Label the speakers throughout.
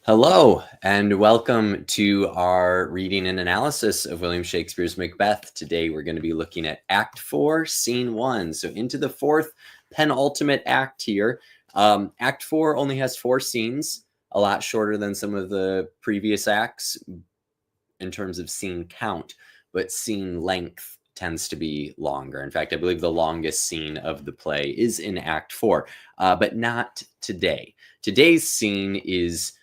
Speaker 1: Hello, and welcome to our reading and analysis of William Shakespeare's Macbeth. Today, we're going to be looking at Act 4, Scene 1. So into the fourth penultimate act here. Act 4 only has 4 scenes, a lot shorter than some of the previous acts in terms of scene count, but scene length tends to be longer. In fact, I believe the longest scene of the play is in Act 4, but not today. Today's scene is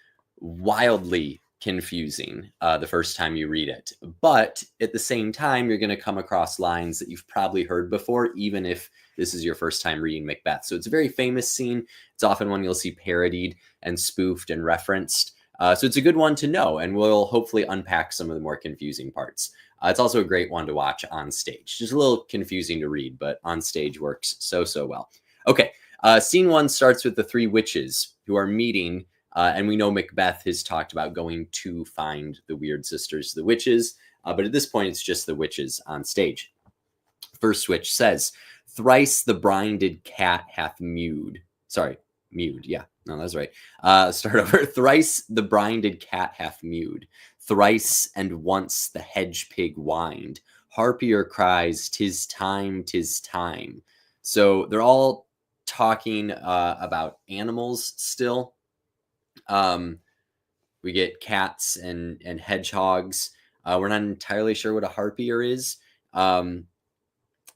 Speaker 1: wildly confusing the first time you read it. But at the same time, you're going to come across lines that you've probably heard before, even if this is your first time reading Macbeth. So it's a very famous scene. It's often one you'll see parodied and spoofed and referenced. So it's a good one to know, and we'll hopefully unpack some of the more confusing parts. It's also a great one to watch on stage. Just a little confusing to read, but on stage works so well. Okay, scene 1 starts with the 3 witches who are meeting. And we know Macbeth has talked about going to find the weird sisters, the witches. But at this point, it's just the witches on stage. First witch says, "Thrice the brinded cat hath mewed." Sorry, mewed. Yeah, no, that's right. Start over. "Thrice the brinded cat hath mewed. Thrice and once the hedge pig whined. Harpier cries, 'tis time, 'tis time." So they're all talking about animals still. We get cats and hedgehogs. We're not entirely sure what a harpier is.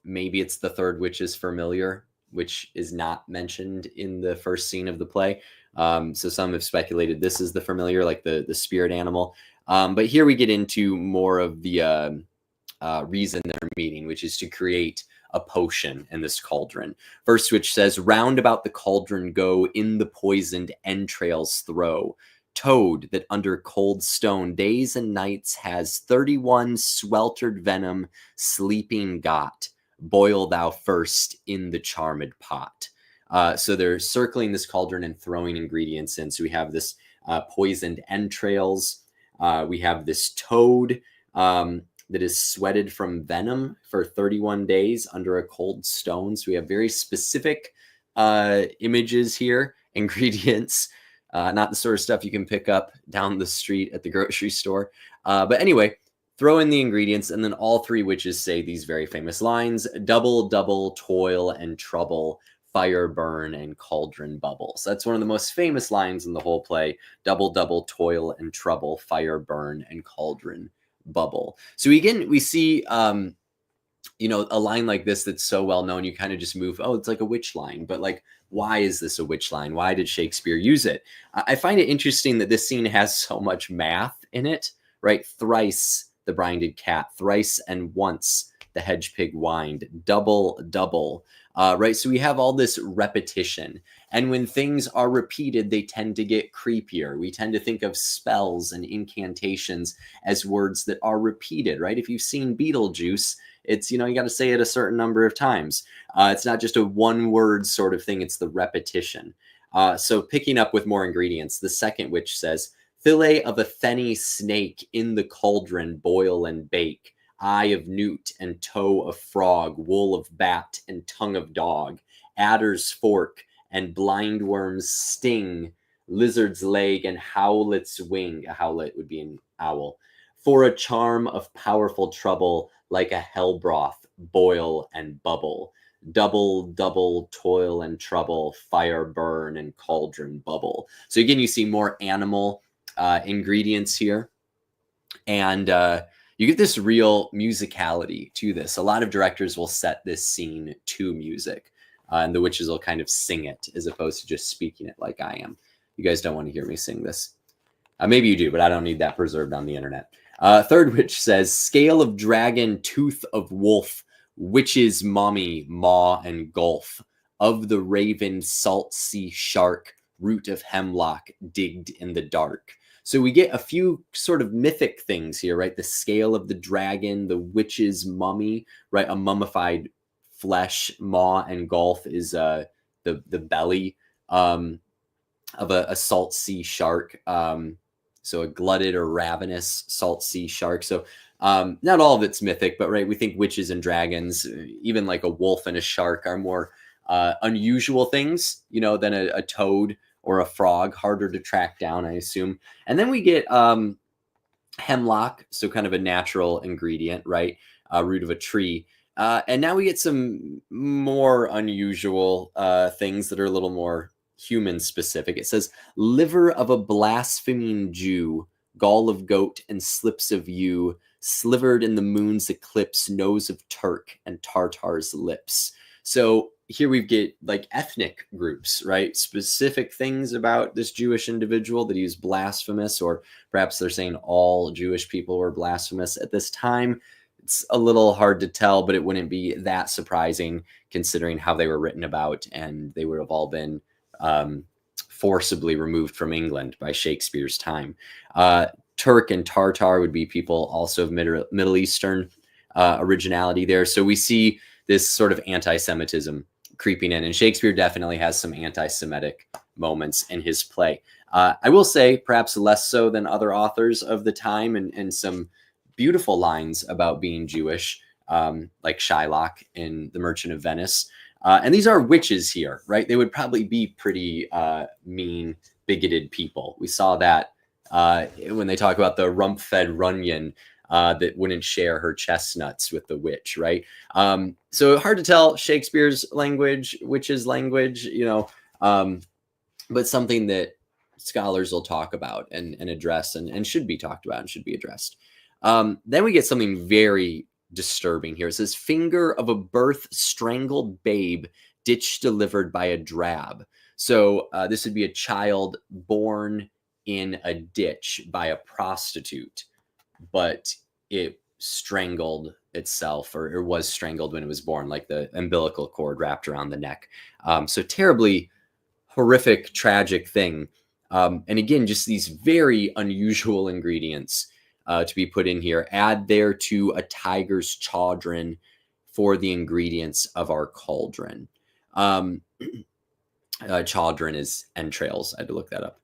Speaker 1: Maybe it's the third witch's familiar, which is not mentioned in the first scene of the play. So some have speculated this is the familiar, like the spirit animal. But here we get into more of the reason they're meeting, which is to create a potion in this cauldron. First witch says, "Round about the cauldron go, in the poisoned entrails throw. Toad that under cold stone days and nights has 31 sweltered venom sleeping got. Boil thou first in the charmed pot." So they're circling this cauldron and throwing ingredients in. So we have this poisoned entrails. We have this toad that is sweated from venom for 31 days under a cold stone. So we have very specific images here, ingredients, not the sort of stuff you can pick up down the street at the grocery store. But anyway, throw in the ingredients, and then all 3 witches say these very famous lines: "Double, double, toil and trouble, fire burn and cauldron bubble." So that's one of the most famous lines in the whole play: double, double, toil and trouble, fire burn and cauldron bubble. So again, we see a line like this that's so well known, you kind of just move, oh, it's like a witch line. But like, why is this a witch line? Why did Shakespeare use it? I find it interesting that this scene has so much math in it, right? Thrice the brinded cat, thrice and once the hedge pig whined, double, double, right? So we have all this repetition. And when things are repeated, they tend to get creepier. We tend to think of spells and incantations as words that are repeated, right? If you've seen Beetlejuice, it's, you got to say it a certain number of times. It's not just a one-word sort of thing. It's the repetition. So picking up with more ingredients, the second witch says, "Fillet of a fenny snake in the cauldron boil and bake. Eye of newt and toe of frog, wool of bat and tongue of dog, adder's fork and blindworm's sting, lizard's leg and howlet's wing." A howlet would be an owl. "For a charm of powerful trouble, like a hell broth, boil and bubble. Double, double, toil and trouble, fire burn and cauldron bubble." So again, you see more animal ingredients here. And you get this real musicality to this. A lot of directors will set this scene to music. And the witches will kind of sing it as opposed to just speaking it like I am. You guys don't want to hear me sing this. Maybe you do, but I don't need that preserved on the internet. Third witch says, "Scale of dragon, tooth of wolf, witch's mommy, maw and gulf. Of the raven, salt sea shark, root of hemlock, digged in the dark." So we get a few sort of mythic things here, right? The scale of the dragon, the witch's mummy, right? A mummified flesh, maw and gulf is the belly of a salt sea shark. So a glutted or ravenous salt sea shark. So not all of it's mythic, but right, we think witches and dragons, even like a wolf and a shark, are more unusual things, than a toad or a frog, harder to track down, I assume. And then we get hemlock, so kind of a natural ingredient, right? Root of a tree. And now we get some more unusual things that are a little more human specific. It says liver of a blaspheming Jew, gall of goat and slips of yew, slivered in the moon's eclipse, nose of Turk and Tartar's lips. So here we get like ethnic groups, right? Specific things about this Jewish individual that he's blasphemous, or perhaps they're saying all Jewish people were blasphemous at this time. It's a little hard to tell, but it wouldn't be that surprising considering how they were written about, and they would have all been forcibly removed from England by Shakespeare's time. Turk and Tartar would be people also of Middle Eastern originality there. So we see this sort of anti-Semitism creeping in, and Shakespeare definitely has some anti-Semitic moments in his play. I will say perhaps less so than other authors of the time, and some beautiful lines about being Jewish, like Shylock in The Merchant of Venice. And these are witches here, right? They would probably be pretty mean, bigoted people. We saw that when they talk about the rump-fed Runyon that wouldn't share her chestnuts with the witch, right? So hard to tell Shakespeare's language, witch's language, you know, but something that scholars will talk about and address and should be talked about and should be addressed. Then we get something very disturbing here. It says, finger of a birth strangled babe, ditch delivered by a drab. So this would be a child born in a ditch by a prostitute, but it strangled itself, or was strangled when it was born, like the umbilical cord wrapped around the neck. So terribly horrific, tragic thing. And again, just these very unusual ingredients to be put in here. Add thereto a tiger's chaudron for the ingredients of our cauldron. Chaudron is entrails. I had to look that up.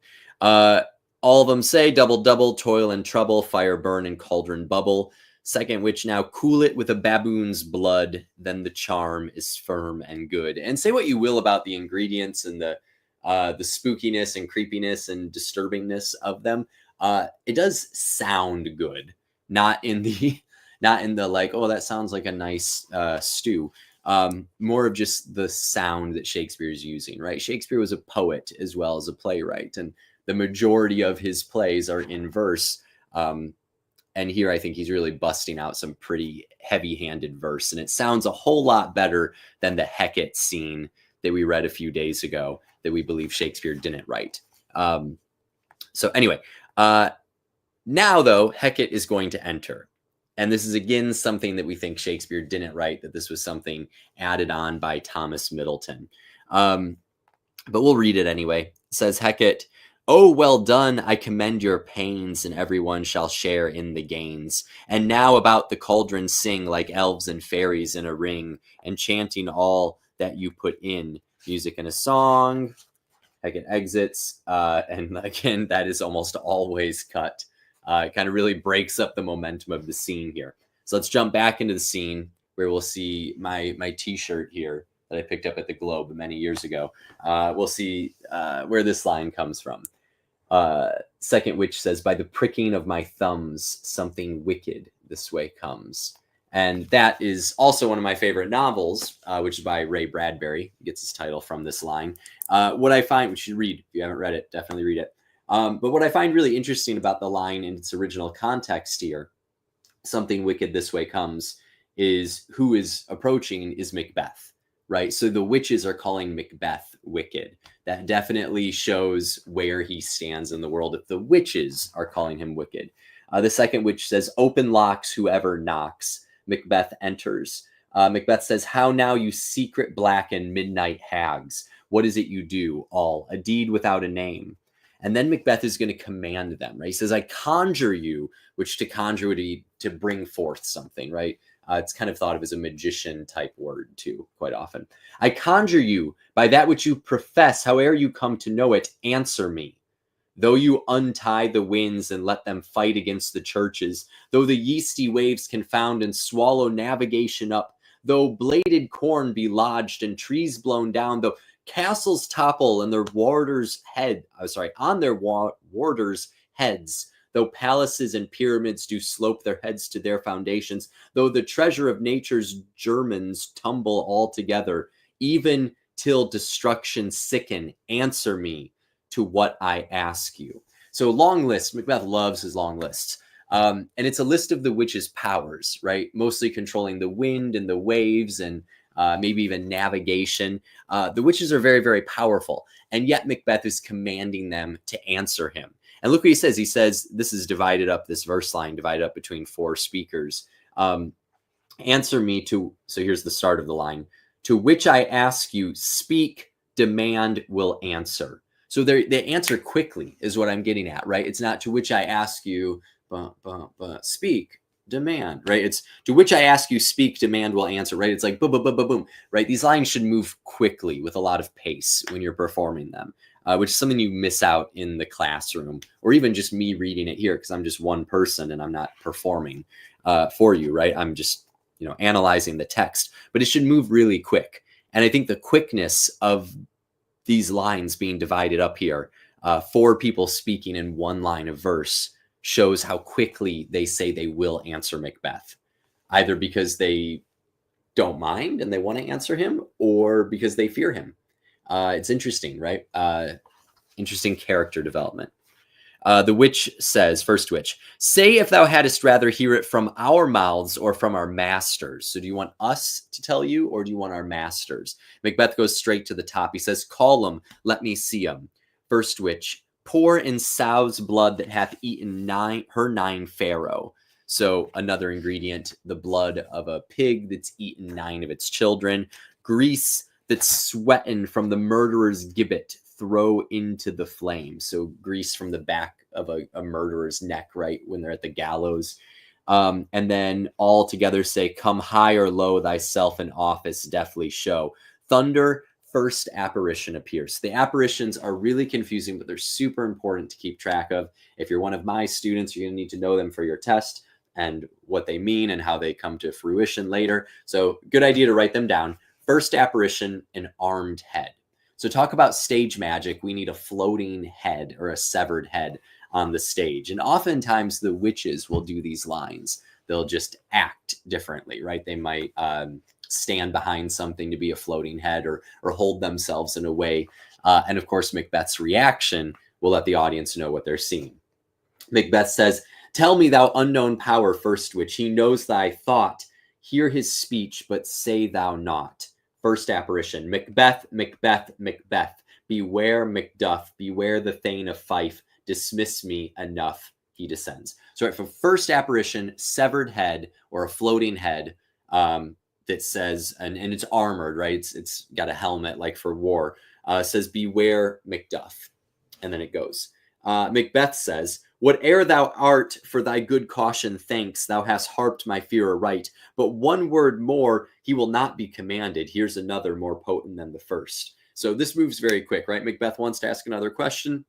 Speaker 1: All of them say double, double, toil and trouble, fire burn and cauldron bubble. Second witch, now cool it with a baboon's blood, then the charm is firm and good. And say what you will about the ingredients and the spookiness and creepiness and disturbingness of them. It does sound good, not in the like, oh, that sounds like a nice stew. More of just the sound that Shakespeare is using, right? Shakespeare was a poet as well as a playwright, and the majority of his plays are in verse. And here I think he's really busting out some pretty heavy-handed verse, and it sounds a whole lot better than the Hecate scene that we read a few days ago that we believe Shakespeare didn't write. So anyway, now though, Hecate is going to enter. And this is again something that we think Shakespeare didn't write, that this was something added on by Thomas Middleton. But we'll read it anyway. It says, Hecate, oh, well done, I commend your pains, and everyone shall share in the gains. And now about the cauldron sing, like elves and fairies in a ring, enchanting all that you put in. Music and a song. Hecate exits, and again, that is almost always cut. It kind of really breaks up the momentum of the scene here. So let's jump back into the scene where we'll see my t-shirt here that I picked up at the Globe many years ago. We'll see where this line comes from. Second witch says, by the pricking of my thumbs, something wicked this way comes. And that is also one of my favorite novels, which is by Ray Bradbury. He gets his title from this line. What I find, which you should read, if you haven't read it, definitely read it. But what I find really interesting about the line in its original context here, something wicked this way comes, is who is approaching is Macbeth, right? So the witches are calling Macbeth wicked. That definitely shows where he stands in the world if the witches are calling him wicked. The second witch says, open locks whoever knocks. Macbeth enters. Macbeth says, how now, you secret black and midnight hags? What is it you do? All a deed without a name. And then Macbeth is going to command them, right? He says, I conjure you, which to conjure would be to bring forth something, right? It's kind of thought of as a magician type word too, quite often. I conjure you by that which you profess, however you come to know it, answer me. Though you untie the winds and let them fight against the churches, though the yeasty waves confound and swallow navigation up, though bladed corn be lodged and trees blown down, though Castles topple and their warders' head. On their warders' heads. Though palaces and pyramids do slope their heads to their foundations, though the treasure of nature's germans tumble all together, even till destruction sicken, answer me to what I ask you. So long list. Macbeth loves his long lists. And it's a list of the witch's powers, right? Mostly controlling the wind and the waves and maybe even navigation. The witches are very, very powerful. And yet Macbeth is commanding them to answer him. And look what he says. He says, this is divided up, this verse line divided up between 4 speakers. Answer me to, so here's the start of the line. To which I ask you, speak, demand, will answer. So they answer quickly is what I'm getting at, right? It's not to which I ask you, speak, demand, right? It's to which I ask you, speak, demand, will answer, right? It's like boom, boom, boom, boom, boom, right? These lines should move quickly with a lot of pace when you're performing them. Which is something you miss out in the classroom, or even just me reading it here because I'm just one person and I'm not performing for you, right? I'm just, analyzing the text, but it should move really quick. And I think the quickness of these lines being divided up here, 4 people speaking in one line of verse, shows how quickly they say they will answer Macbeth, either because they don't mind and they want to answer him, or because they fear him. It's interesting, right? Interesting character development. The witch says, first witch, say if thou hadst rather hear it from our mouths or from our masters. So do you want us to tell you, or do you want our masters? Macbeth goes straight to the top. He says, call them, let me see them. First witch, pour in sow's blood that hath eaten her 9 farrow. So another ingredient, the blood of a pig that's eaten 9 of its children. Grease that's sweating from the murderer's gibbet, throw into the flame. So grease from the back of a murderer's neck, right, when they're at the gallows. And then all together say, come high or low, thyself in office deftly show. Thunder, first apparition appears. The apparitions are really confusing, but they're super important to keep track of. If you're one of my students, you're going to need to know them for your test and what they mean and how they come to fruition later. So good idea to write them down. First apparition, an armed head. So talk about stage magic. We need a floating head or a severed head on the stage. And oftentimes the witches will do these lines. They'll just act differently, right? They might stand behind something to be a floating head, or hold themselves in a way. And of course, Macbeth's reaction will let the audience know what they're seeing. Macbeth says, tell me, thou unknown power, first witch, he knows thy thought. Hear his speech, but say thou not. First apparition, Macbeth, Macbeth, Macbeth. Beware Macduff, beware the Thane of Fife. Dismiss me, enough. He descends. So right, for first apparition, severed head or a floating head that says, and it's armored, right? It's got a helmet like for war. Says, beware Macduff. And then it goes. Macbeth says, whate'er thou art, for thy good caution thanks, thou hast harped my fear aright. But one word more, he will not be commanded. Here's another more potent than the first. So this moves very quick, right? Macbeth wants to ask another question,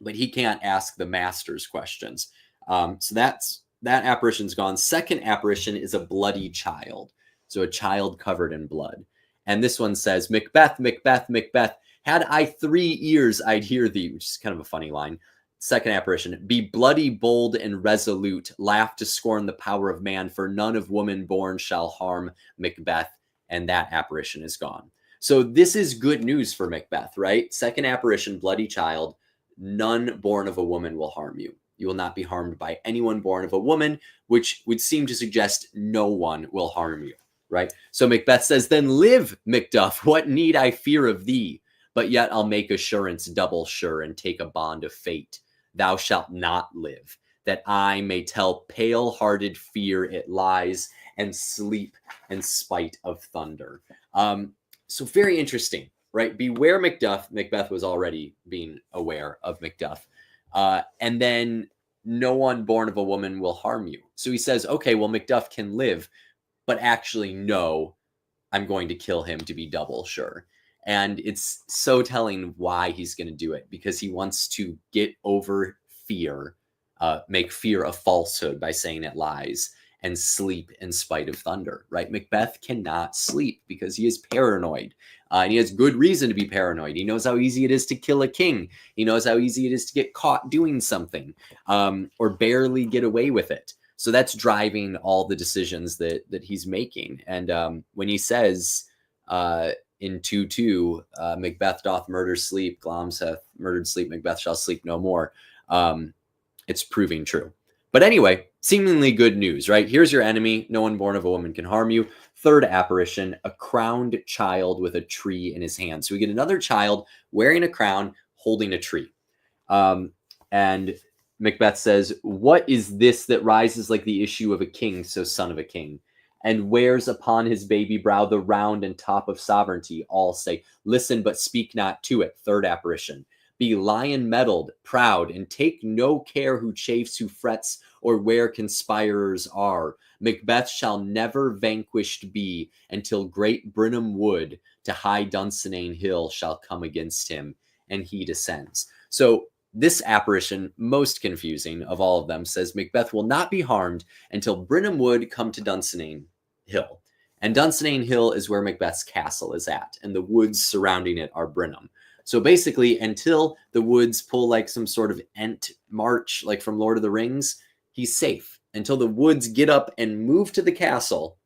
Speaker 1: but he can't ask the master's questions. So that apparition's gone. Second apparition is a bloody child. So a child covered in blood. And this one says, Macbeth, Macbeth, Macbeth, had I 3 ears, I'd hear thee, which is kind of a funny line. Second apparition, be bloody, bold, and resolute. Laugh to scorn the power of man, for none of woman born shall harm Macbeth. And that apparition is gone. So this is good news for Macbeth, right? Second apparition, bloody child. None born of a woman will harm you. You will not be harmed by anyone born of a woman, which would seem to suggest no one will harm you, right? So Macbeth says, then live, Macduff. What need I fear of thee? But yet I'll make assurance double sure and take a bond of fate. Thou shalt not live, that I may tell pale-hearted fear it lies, and sleep in spite of thunder. So very interesting, right? Beware Macduff. Macbeth was already being aware of Macduff. And then no one born of a woman will harm you. So he says, okay, well, Macduff can live, but actually, no, I'm going to kill him to be double sure. And it's so telling why he's going to do it, because he wants to get over fear, make fear a falsehood by saying it lies, and sleep in spite of thunder, right? Macbeth cannot sleep because he is paranoid. And he has good reason to be paranoid. He knows how easy it is to kill a king. He knows how easy it is to get caught doing something, or barely get away with it. So that's driving all the decisions that he's making. And when he says in 2:2, Macbeth doth murder sleep, Glamis hath murdered sleep, Macbeth shall sleep no more. It's proving true. But anyway, seemingly good news, right? Here's your enemy. No one born of a woman can harm you. Third apparition, a crowned child with a tree in his hand. So we get another child wearing a crown, holding a tree. And Macbeth says, what is this that rises like the issue of a king, so son of a king, and wears upon his baby brow the round and top of sovereignty? All say, listen, but speak not to it. Third apparition. Be lion-mettled, proud, and take no care who chafes, who frets, or where conspirers are. Macbeth shall never vanquished be, until great Brenham Wood to high Dunsinane Hill shall come against him, and he descends. So this apparition, most confusing of all of them, says Macbeth will not be harmed until Brenham Wood come to Dunsinane Hill. And Dunsinane Hill is where Macbeth's castle is at, and the woods surrounding it are Brenham. So basically, until the woods pull like some sort of Ent march, like from Lord of the Rings, he's safe. Until the woods get up and move to the castle,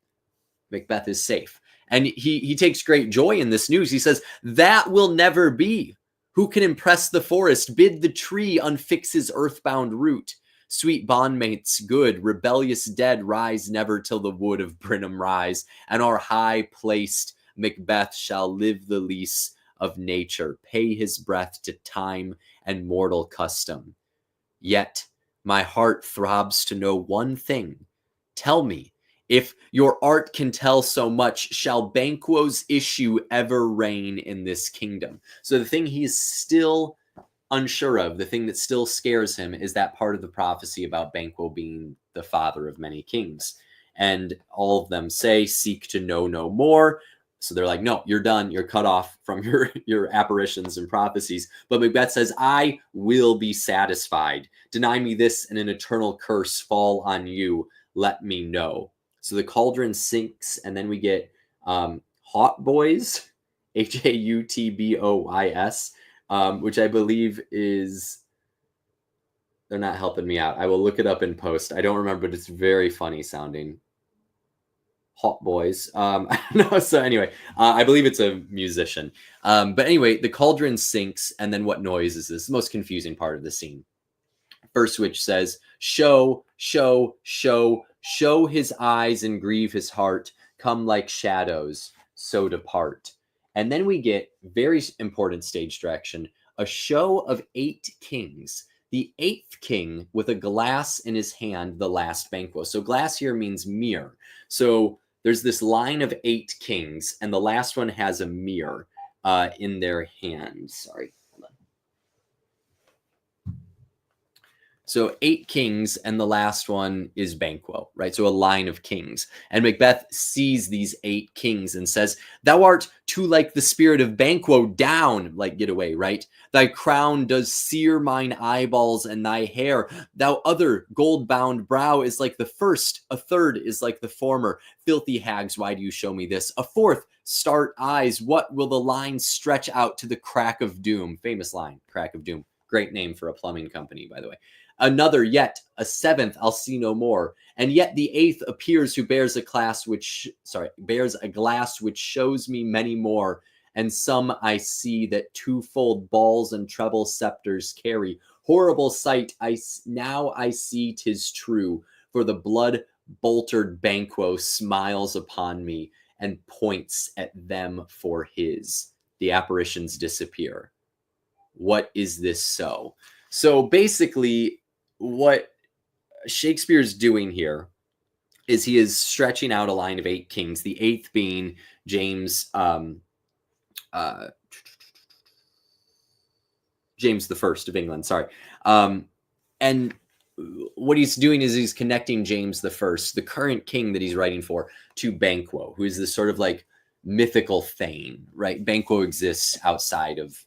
Speaker 1: Macbeth is safe. And he takes great joy in this news. He says, that will never be. Who can impress the forest? Bid the tree unfix his earthbound root. Sweet bondmates good, rebellious dead, rise never till the wood of Brenham rise, and our high-placed Macbeth shall live the lease of nature, pay his breath to time and mortal custom. Yet my heart throbs to know one thing. Tell me, if your art can tell so much, shall Banquo's issue ever reign in this kingdom? So the thing he's still unsure of, the thing that still scares him, is that part of the prophecy about Banquo being the father of many kings. And all of them say, seek to know no more. So they're like, no, you're done. You're cut off from your apparitions and prophecies. But Macbeth says, I will be satisfied. Deny me this, and an eternal curse fall on you. Let me know. So the cauldron sinks, and then we get Hot Boys, Hautboys, which I believe is... They're not helping me out. I will look it up in post. I don't remember, but it's very funny sounding. Hot Boys. I don't know. So anyway, I believe it's a musician. But anyway, the cauldron sinks, and then what noise is this? The most confusing part of the scene. First which says, show, show, show, show his eyes and grieve his heart, come like shadows, so depart. And then we get, very important stage direction, a show of 8 kings. The 8th king with a glass in his hand, the last Banquo. So glass here means mirror. So there's this line of 8 kings, and the last one has a mirror in their hand. Sorry. So 8 kings, and the last one is Banquo, right? So a line of kings. And Macbeth sees these 8 kings and says, thou art too like the spirit of Banquo, down, like get away, right? Thy crown does sear mine eyeballs, and thy hair, thou other gold-bound brow, is like the first, a third is like the former. Filthy hags, why do you show me this? A fourth, start eyes, what will the line stretch out to the crack of doom? Famous line, crack of doom. Great name for a plumbing company, by the way. Another yet, a 7th, I'll see no more. And yet the 8th appears, who bears a glass which shows me many more. And some I see that twofold balls and treble scepters carry. Horrible sight, now I see 'tis true. For the blood-boltered Banquo smiles upon me and points at them for his. The apparitions disappear. What is this so? So basically, what Shakespeare's doing here is he is stretching out a line of 8 kings, the 8th being James James I of England, sorry. And what he's doing is he's connecting James I, the current king that he's writing for, to Banquo, who is this sort of like mythical thane, right? Banquo exists outside of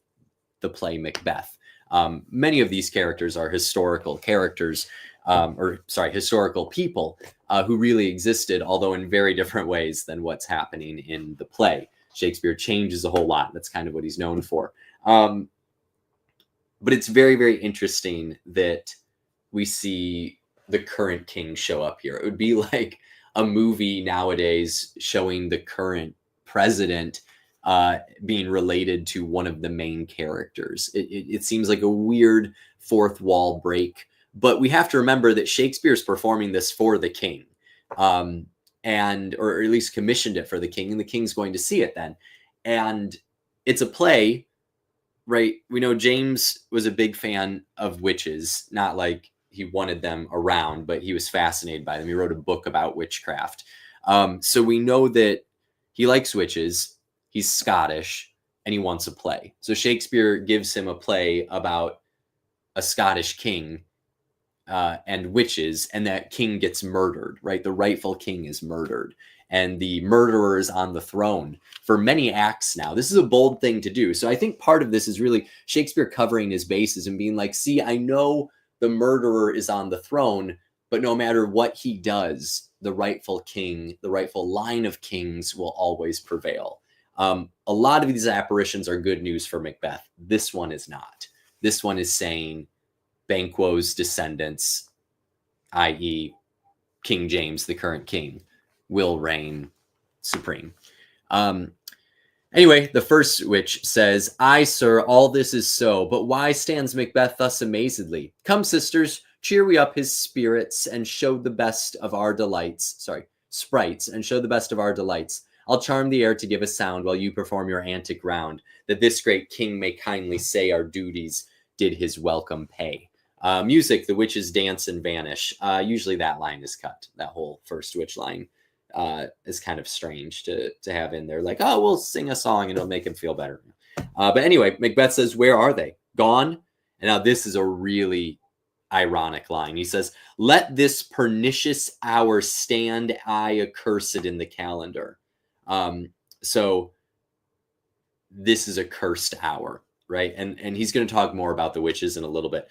Speaker 1: the play Macbeth. Many of these characters are historical characters, historical people. who really existed, although in very different ways than what's happening in the play. Shakespeare changes a whole lot. That's kind of what he's known for. But it's very, very interesting that we see the current king show up here. It would be like a movie nowadays showing the current president being related to one of the main characters. It seems like a weird fourth wall break, but we have to remember that Shakespeare's performing this for the king, and or at least commissioned it for the king, and the king's going to see it then. And it's a play, right? We know James was a big fan of witches, not like he wanted them around, but he was fascinated by them. He wrote a book about witchcraft. So we know that he likes witches, he's Scottish, and he wants a play. So Shakespeare gives him a play about a Scottish king and witches, and that king gets murdered, right? The rightful king is murdered, and the murderer is on the throne for many acts now. This is a bold thing to do. So I think part of this is really Shakespeare covering his bases and being like, see, I know the murderer is on the throne, but no matter what he does, the rightful king, the rightful line of kings will always prevail. A lot of these apparitions are good news for Macbeth. This one is not. This one is saying Banquo's descendants, i.e. King James, the current king, will reign supreme. Anyway, the first witch says, "Aye, sir, all this is so, but why stands Macbeth thus amazedly? Come, sisters, cheer we up his spirits and show the best of our delights." Sprites, and show the best of our delights. I'll charm the air to give a sound while you perform your antic round, that this great king may kindly say our duties did his welcome pay. Music, the witches dance and vanish. Usually that line is cut. That whole first witch line is kind of strange to have in there. Like, oh, we'll sing a song and it'll make him feel better. But anyway, Macbeth says, "Where are they? Gone?" And now this is a really ironic line. He says, "Let this pernicious hour stand aye accursed in the calendar." So this is a cursed hour, right? And he's going to talk more about the witches in a little bit.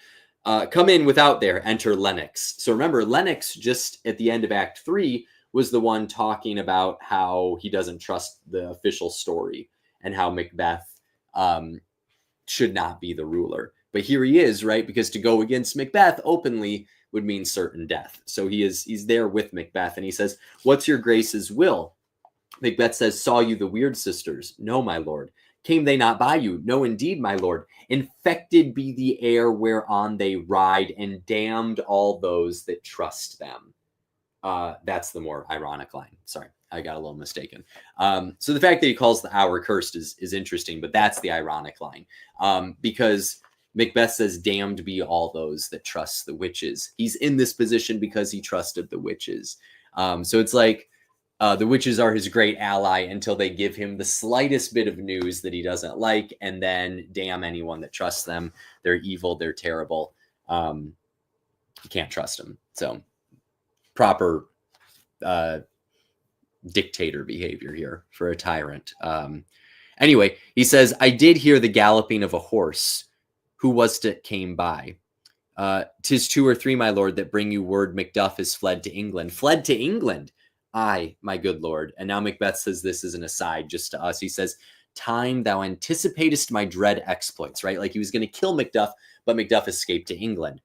Speaker 1: Come in without there, enter Lennox. So remember, Lennox just at the end of Act 3 was the one talking about how he doesn't trust the official story and how Macbeth should not be the ruler. But here he is, right? Because to go against Macbeth openly would mean certain death. So he's there with Macbeth, and he says, "What's your grace's will?" Macbeth says, "Saw you the weird sisters?" "No, my lord." "Came they not by you?" "No, indeed, my lord." "Infected be the air whereon they ride, and damned all those that trust them." That's the more ironic line. Sorry, I got a little mistaken. So the fact that he calls the hour cursed is interesting, but that's the ironic line. Because Macbeth says, "Damned be all those that trust the witches." He's in this position because he trusted the witches. So it's like the witches are his great ally until they give him the slightest bit of news that he doesn't like, and then damn anyone that trusts them. They're evil. They're terrible. You can't trust them. So proper dictator behavior here for a tyrant. Anyway, he says, "I did hear the galloping of a horse. Who was't it came by?" "'Tis 2 or 3, my lord, that bring you word Macduff is fled to England." "Fled to England?" "Aye, my good lord." And now Macbeth says this is an aside just to us. He says, "Time thou anticipatest my dread exploits," right? Like he was going to kill Macduff, but Macduff escaped to England.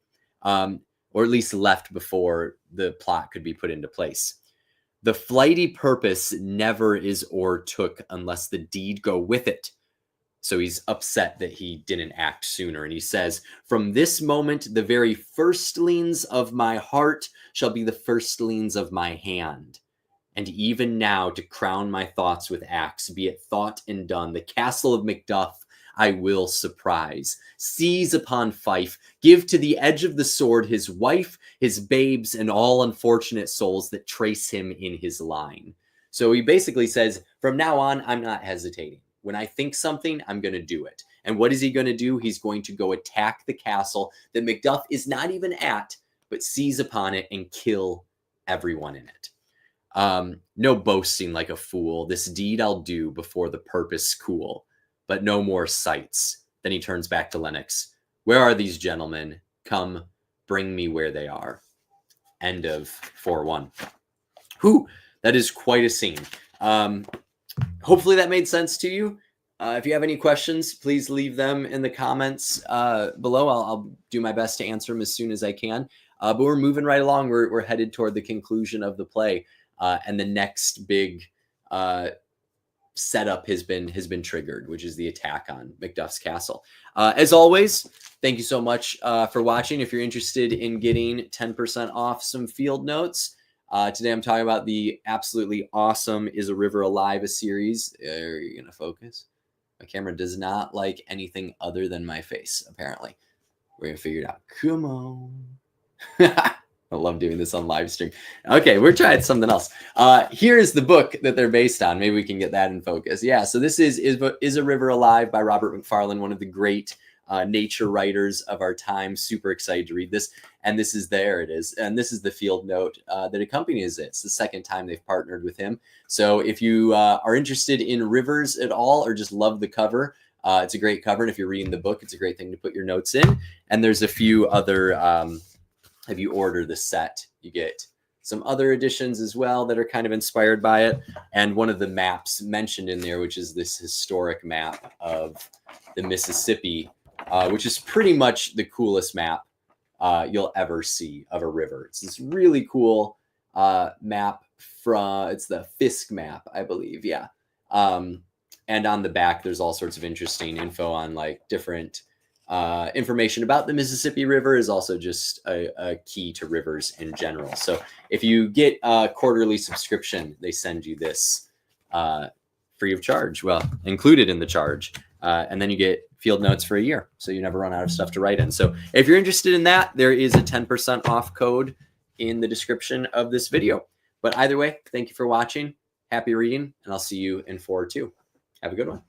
Speaker 1: Or at least left before the plot could be put into place. "The flighty purpose never is o'ertook unless the deed go with it." So he's upset that he didn't act sooner. And he says, "From this moment, the very firstlings of my heart shall be the firstlings of my hand. And even now, to crown my thoughts with acts, be it thought and done, the castle of Macduff I will surprise. Seize upon Fife, give to the edge of the sword his wife, his babes, and all unfortunate souls that trace him in his line." So he basically says, from now on, I'm not hesitating. When I think something, I'm going to do it. And what is he going to do? He's going to go attack the castle that Macduff is not even at, but seize upon it and kill everyone in it. "No boasting like a fool. This deed I'll do before the purpose cool. But no more sights." Then he turns back to Lennox. "Where are these gentlemen? Come, bring me where they are." End of 4-1. Whew, that is quite a scene. Hopefully that made sense to you. If you have any questions, please leave them in the comments below. I'll do my best to answer them as soon as I can. But we're moving right along. We're headed toward the conclusion of the play, and the next big setup has been triggered, which is the attack on Macduff's castle. As always, thank you so much for watching. If you're interested in getting 10% off some field notes, today I'm talking about the absolutely awesome Is a River Alive a series. Are you gonna focus? My camera does not like anything other than my face, apparently. We're gonna figure it out. Come on. I love doing this on live stream. Okay, we're trying something else. Here is the book that they're based on. Maybe we can get that in focus. Yeah, so this is a River Alive by Robert Macfarlane, one of the great nature writers of our time. Super excited to read this. And this is, there it is. And this is the field note that accompanies it. It's the second time they've partnered with him. So if you are interested in rivers at all, or just love the cover, it's a great cover. And if you're reading the book, it's a great thing to put your notes in. And there's a few other, if you order the set, you get some other editions as well that are kind of inspired by it. And one of the maps mentioned in there, which is this historic map of the Mississippi, which is pretty much the coolest map you'll ever see of a river. It's this really cool map from, it's the Fisk map, I believe. Yeah. And on the back, there's all sorts of interesting info on like different information about the Mississippi River. Is also just a key to rivers in general. So if you get a quarterly subscription, they send you this free of charge. Well, included in the charge. And then you get field notes for a year. So you never run out of stuff to write in. So if you're interested in that, there is a 10% off code in the description of this video. But either way, thank you for watching. Happy reading, and I'll see you in 4-2. Have a good one.